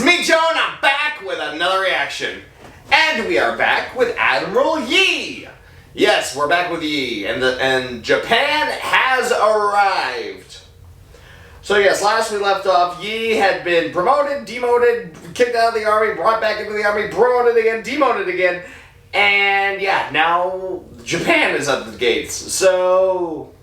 me, Joe, and I'm back with another reaction. And we are back with Admiral Yi. Yes, we're back with Yi, and Japan has arrived. So yes, last we left off, Yi had been promoted, demoted, kicked out of the army, brought back into the army, promoted again, demoted again, and yeah, now Japan is at the gates. So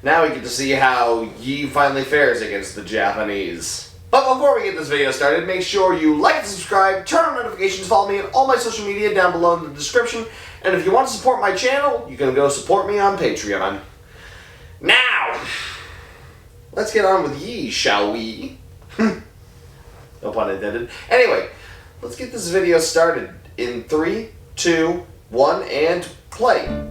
now we get to see how Yi finally fares against the Japanese. But before we get this video started, make sure you like and subscribe, turn on notifications, follow me on all my social media down below in the description, and if you want to support my channel, you can go support me on Patreon. Now, let's get on with Yi, shall we? No pun intended. Anyway, let's get this video started in 3, 2, 1, and play.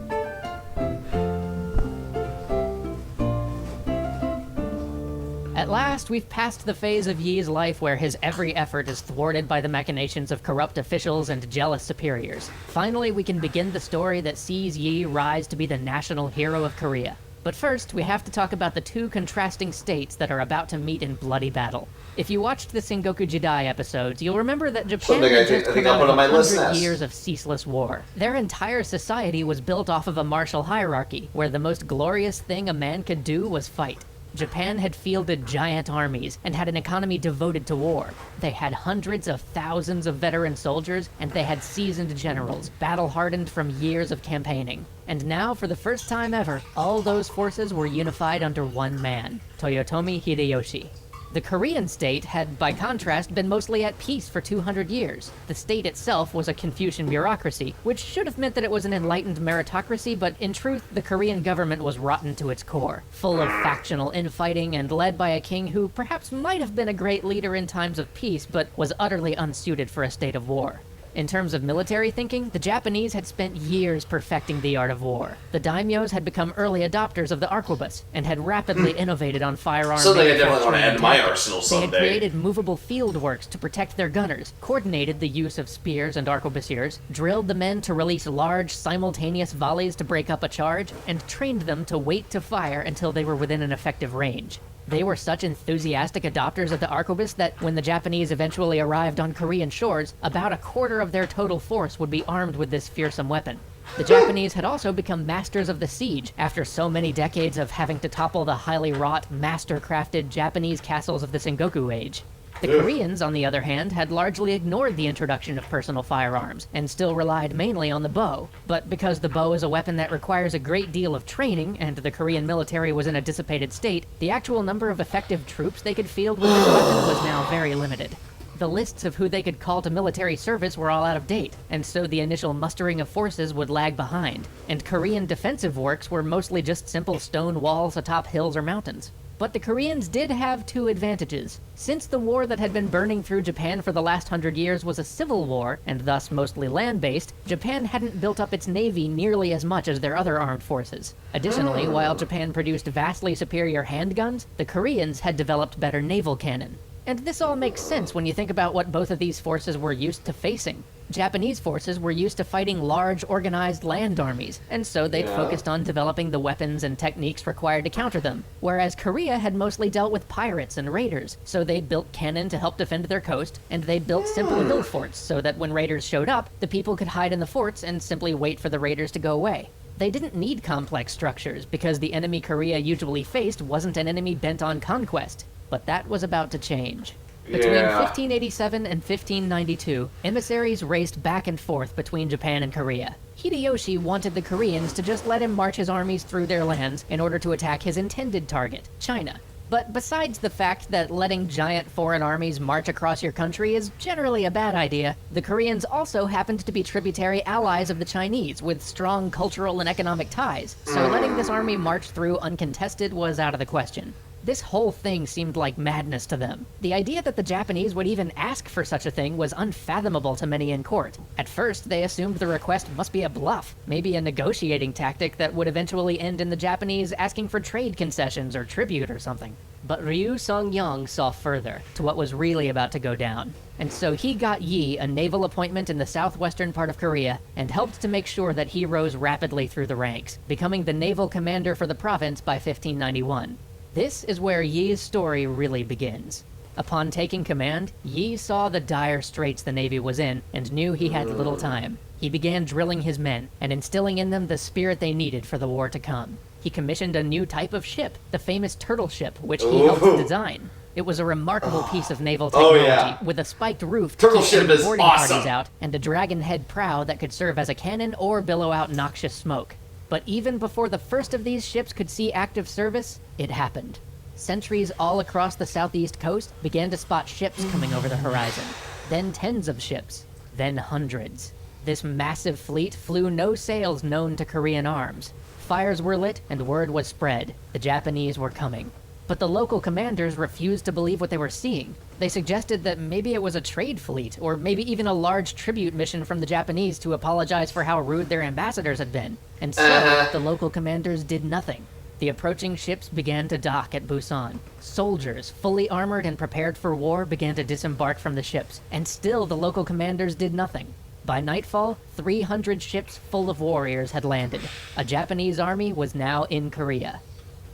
At last, we've passed the phase of Yi's life where his every effort is thwarted by the machinations of corrupt officials and jealous superiors. Finally, we can begin the story that sees Yi rise to be the national hero of Korea. But first, we have to talk about the two contrasting states that are about to meet in bloody battle. If you watched the Sengoku Jidai episodes, you'll remember that Japan had just come out of 100 years of ceaseless war. Their entire society was built off of a martial hierarchy, where the most glorious thing a man could do was fight. Japan had fielded giant armies and had an economy devoted to war. They had hundreds of thousands of veteran soldiers, and they had seasoned generals, battle-hardened from years of campaigning. And now, for the first time ever, all those forces were unified under one man, Toyotomi Hideyoshi. The Korean state had, by contrast, been mostly at peace for 200 years. The state itself was a Confucian bureaucracy, which should have meant that it was an enlightened meritocracy, but in truth, the Korean government was rotten to its core, full of factional infighting and led by a king who perhaps might have been a great leader in times of peace, but was utterly unsuited for a state of war. In terms of military thinking, the Japanese had spent years perfecting the art of war. The daimyos had become early adopters of the arquebus, and had rapidly innovated on firearms. Something I definitely want to add to my arsenal someday. They had created movable field works to protect their gunners, coordinated the use of spears and arquebusiers, drilled the men to release large, simultaneous volleys to break up a charge, and trained them to wait to fire until they were within an effective range. They were such enthusiastic adopters of the arquebus that when the Japanese eventually arrived on Korean shores, about a quarter of their total force would be armed with this fearsome weapon. The Japanese had also become masters of the siege after so many decades of having to topple the highly wrought, master-crafted Japanese castles of the Sengoku age. The Koreans, on the other hand, had largely ignored the introduction of personal firearms, and still relied mainly on the bow. But because the bow is a weapon that requires a great deal of training, and the Korean military was in a dissipated state, the actual number of effective troops they could field with this weapon was now very limited. The lists of who they could call to military service were all out of date, and so the initial mustering of forces would lag behind, and Korean defensive works were mostly just simple stone walls atop hills or mountains. But the Koreans did have two advantages. Since the war that had been burning through Japan for the last 100 years was a civil war, and thus mostly land-based, Japan hadn't built up its navy nearly as much as their other armed forces. Additionally, while Japan produced vastly superior handguns, the Koreans had developed better naval cannon. And this all makes sense when you think about what both of these forces were used to facing. Japanese forces were used to fighting large, organized land armies, and so they'd focused on developing the weapons and techniques required to counter them, whereas Korea had mostly dealt with pirates and raiders, so they'd built cannon to help defend their coast, and they built simple hill forts so that when raiders showed up, the people could hide in the forts and simply wait for the raiders to go away. They didn't need complex structures, because the enemy Korea usually faced wasn't an enemy bent on conquest. But that was about to change. Between 1587 and 1592, emissaries raced back and forth between Japan and Korea. Hideyoshi wanted the Koreans to just let him march his armies through their lands in order to attack his intended target, China. But besides the fact that letting giant foreign armies march across your country is generally a bad idea, the Koreans also happened to be tributary allies of the Chinese with strong cultural and economic ties, so letting this army march through uncontested was out of the question. This whole thing seemed like madness to them. The idea that the Japanese would even ask for such a thing was unfathomable to many in court. At first, they assumed the request must be a bluff, maybe a negotiating tactic that would eventually end in the Japanese asking for trade concessions or tribute or something. But Ryu Song-yong saw further, to what was really about to go down. And so he got Yi a naval appointment in the southwestern part of Korea, and helped to make sure that he rose rapidly through the ranks, becoming the naval commander for the province by 1591. This is where Yi's story really begins. Upon taking command, Yi saw the dire straits the Navy was in and knew he had little time. He began drilling his men and instilling in them the spirit they needed for the war to come. He commissioned a new type of ship, the famous turtle ship, which he helped design. It was a remarkable piece of naval technology with a spiked roof to keep enemy boarding parties out and a dragon head prow that could serve as a cannon or billow out noxious smoke. But even before the first of these ships could see active service, it happened. Sentries all across the southeast coast began to spot ships coming over the horizon. Then tens of ships. Then hundreds. This massive fleet flew no sails known to Korean arms. Fires were lit and word was spread. The Japanese were coming. But the local commanders refused to believe what they were seeing. They suggested that maybe it was a trade fleet, or maybe even a large tribute mission from the Japanese to apologize for how rude their ambassadors had been. And so, the local commanders did nothing. The approaching ships began to dock at Busan. Soldiers, fully armored and prepared for war, began to disembark from the ships, and still the local commanders did nothing. By nightfall, 300 ships full of warriors had landed. A Japanese army was now in Korea.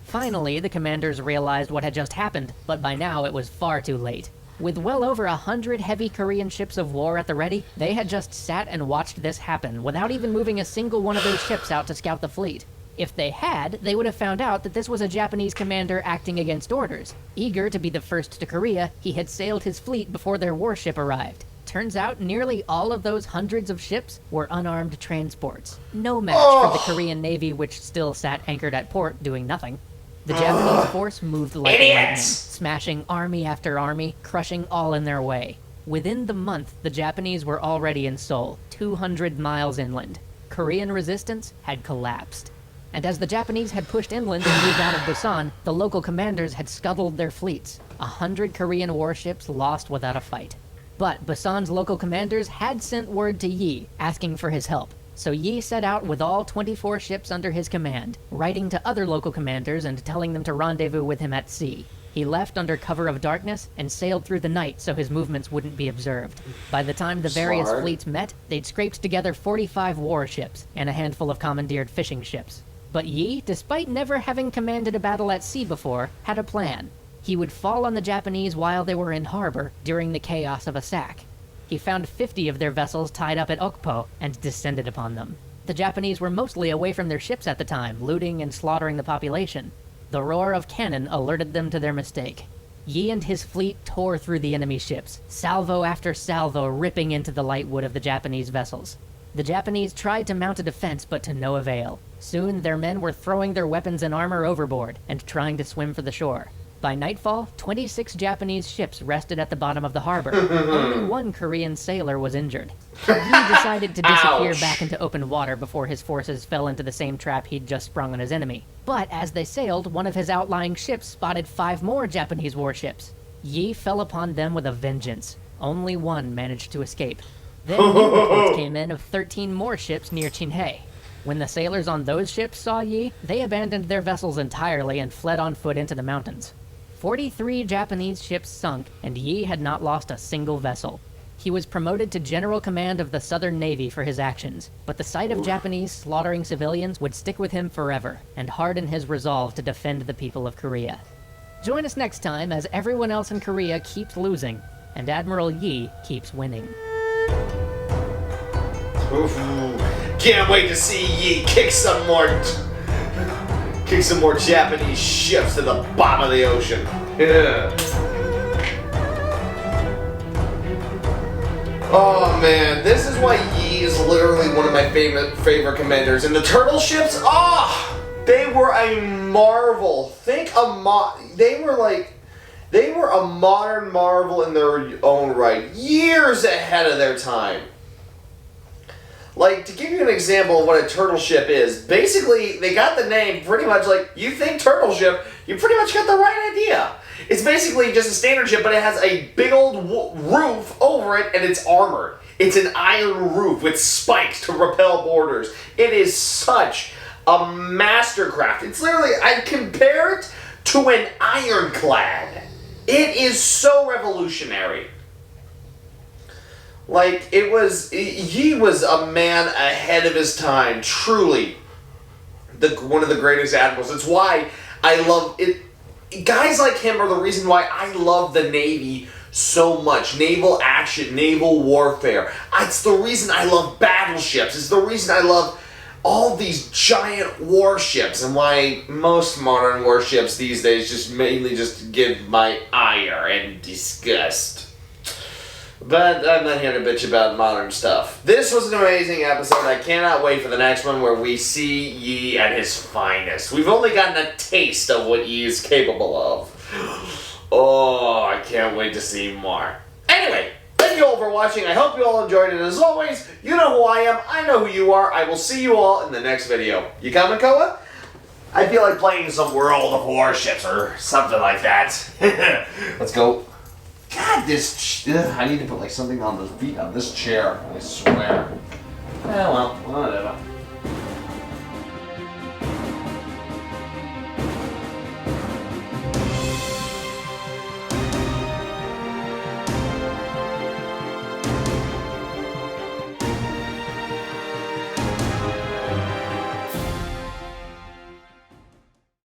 Finally, the commanders realized what had just happened, but by now it was far too late. With well over 100 heavy Korean ships of war at the ready, they had just sat and watched this happen without even moving a single one of those ships out to scout the fleet. If they had, they would have found out that this was a Japanese commander acting against orders. Eager to be the first to Korea, he had sailed his fleet before their warship arrived. Turns out nearly all of those hundreds of ships were unarmed transports. No match for the Korean Navy, which still sat anchored at port doing nothing. The Japanese force moved like lightning, smashing army after army, crushing all in their way. Within the month, the Japanese were already in Seoul, 200 miles inland. Korean resistance had collapsed. And as the Japanese had pushed inland and moved out of Busan, the local commanders had scuttled their fleets. 100 Korean warships lost without a fight. But Busan's local commanders had sent word to Yi, asking for his help. So Yi set out with all 24 ships under his command, writing to other local commanders and telling them to rendezvous with him at sea. He left under cover of darkness and sailed through the night so his movements wouldn't be observed. By the time the various fleets met, they'd scraped together 45 warships and a handful of commandeered fishing ships. But Yi, despite never having commanded a battle at sea before, had a plan. He would fall on the Japanese while they were in harbor during the chaos of a sack. He found 50 of their vessels tied up at Okpo and descended upon them. The Japanese were mostly away from their ships at the time, looting and slaughtering the population. The roar of cannon alerted them to their mistake. Yi and his fleet tore through the enemy ships, salvo after salvo ripping into the light wood of the Japanese vessels. The Japanese tried to mount a defense, but to no avail. Soon their men were throwing their weapons and armor overboard and trying to swim for the shore. By nightfall, 26 Japanese ships rested at the bottom of the harbor. Only one Korean sailor was injured. He decided to disappear back into open water before his forces fell into the same trap he'd just sprung on his enemy. But as they sailed, one of his outlying ships spotted 5 more Japanese warships. Yi fell upon them with a vengeance. Only one managed to escape. Then new reports came in of 13 more ships near Chinhae. When the sailors on those ships saw Yi, they abandoned their vessels entirely and fled on foot into the mountains. 43 Japanese ships sunk, and Yi had not lost a single vessel. He was promoted to general command of the Southern Navy for his actions, but the sight of Japanese slaughtering civilians would stick with him forever, and harden his resolve to defend the people of Korea. Join us next time as everyone else in Korea keeps losing, and Admiral Yi keeps winning. Oof. Can't wait to see Yi kick some more Japanese ships to the bottom of the ocean. Yeah. Oh man, this is why Yi is literally one of my favorite commanders. And the turtle ships, they were a marvel. They were a modern marvel in their own right, years ahead of their time. Like, to give you an example of what a turtle ship is, basically, they got the name pretty much like, you think turtle ship, you pretty much got the right idea. It's basically just a standard ship, but it has a big old roof over it, and it's armored. It's an iron roof with spikes to repel boarders. It is such a mastercraft. It's literally, I compare it to an ironclad. It is so revolutionary. Like, he was a man ahead of his time, truly. One of the greatest admirals. It's why I love it. guys like him are the reason why I love the Navy so much. Naval action, naval warfare. It's the reason I love battleships. It's the reason I love all these giant warships, and why most modern warships these days just mainly just give my ire and disgust. But I'm not here to bitch about modern stuff. This was an amazing episode. I cannot wait for the next one where we see Yi at his finest. We've only gotten a taste of what Yi is capable of. Oh, I can't wait to see more. Anyway, thank you all for watching. I hope you all enjoyed it. As always, you know who I am. I know who you are. I will see you all in the next video. You coming, Koa? I feel like playing some World of Warships or something like that. Let's go. God, I need to put like something on the feet of this chair. I swear. Oh well.